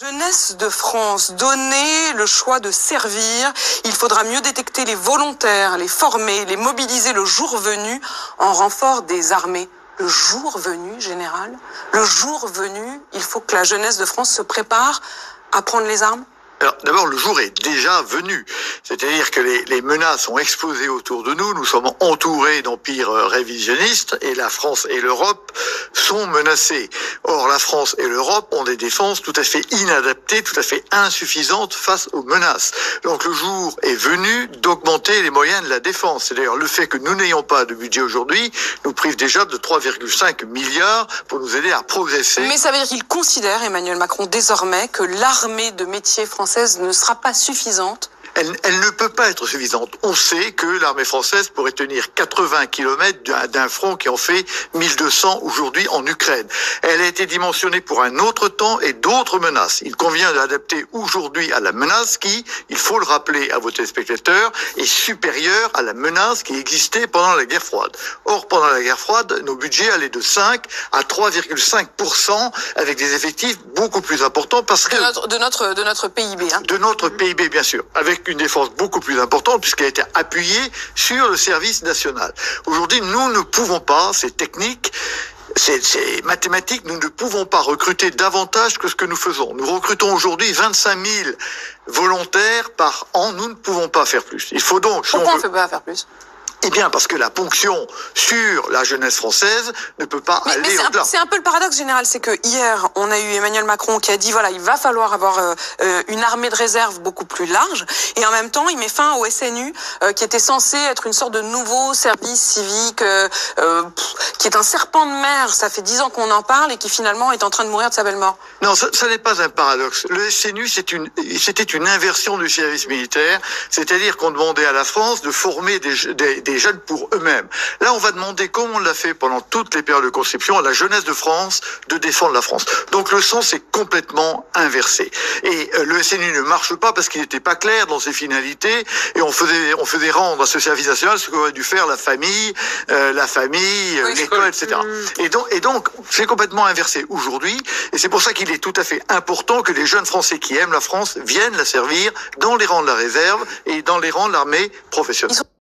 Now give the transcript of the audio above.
Jeunesse de France, donner le choix de servir. Il faudra mieux détecter les volontaires, les former, les mobiliser le jour venu en renfort des armées. Le jour venu, général, le jour venu, il faut que la jeunesse de France se prépare à prendre les armes. Alors, d'abord, le jour est déjà venu. C'est-à-dire que les menaces sont exposées autour de nous. Nous sommes entourés d'empires révisionnistes et la France et l'Europe sont menacées. Or, la France et l'Europe ont des défenses tout à fait inadaptées, tout à fait insuffisantes face aux menaces. Donc, le jour est venu d'augmenter les moyens de la défense. C'est d'ailleurs le fait que nous n'ayons pas de budget aujourd'hui nous prive déjà de 3,5 milliards pour nous aider à progresser. Mais ça veut dire qu'il considère, Emmanuel Macron, désormais, que l'armée de métier française ne sera pas suffisante. Elle ne peut pas être suffisante. On sait que l'armée française pourrait tenir 80 km d'un front qui en fait 1200 aujourd'hui en Ukraine. Elle a été dimensionnée pour un autre temps et d'autres menaces. Il convient d'adapter aujourd'hui à la menace qui, il faut le rappeler à vos téléspectateurs, est supérieure à la menace qui existait pendant la guerre froide. Or, pendant la guerre froide, nos budgets allaient de 5 à 3,5% avec des effectifs beaucoup plus importants parce que... De notre PIB. De notre PIB, bien sûr. Avec une défense beaucoup plus importante puisqu'elle a été appuyée sur le service national. Aujourd'hui, nous ne pouvons pas, c'est technique, c'est mathématique, nous ne pouvons pas recruter davantage que ce que nous faisons. Nous recrutons aujourd'hui 25 000 volontaires par an, nous ne pouvons pas faire plus. Il faut donc... Pourquoi on ne peut pas faire plus ? Eh bien, parce que la ponction sur la jeunesse française ne peut pas aller au-delà. C'est un peu le paradoxe général, c'est que hier, on a eu Emmanuel Macron qui a dit, voilà, il va falloir avoir une armée de réserve beaucoup plus large, et en même temps, il met fin au SNU, qui était censé être une sorte de nouveau service civique, qui est un serpent de mer, ça fait 10 ans qu'on en parle, et qui finalement est en train de mourir de sa belle mort. Non, ça n'est pas un paradoxe. Le SNU, c'était une inversion du service militaire, c'est-à-dire qu'on demandait à la France de former des jeunes pour eux-mêmes. Là, on va demander, comme on l'a fait pendant toutes les périodes de conscription, à la jeunesse de France de défendre la France. Donc le sens est complètement inversé. Et le SNU ne marche pas parce qu'il n'était pas clair dans ses finalités et on faisait rendre à ce service national ce qu'aurait dû faire la famille, l'école, etc. Et donc, c'est complètement inversé aujourd'hui. Et c'est pour ça qu'il est tout à fait important que les jeunes Français qui aiment la France viennent la servir dans les rangs de la réserve et dans les rangs de l'armée professionnelle.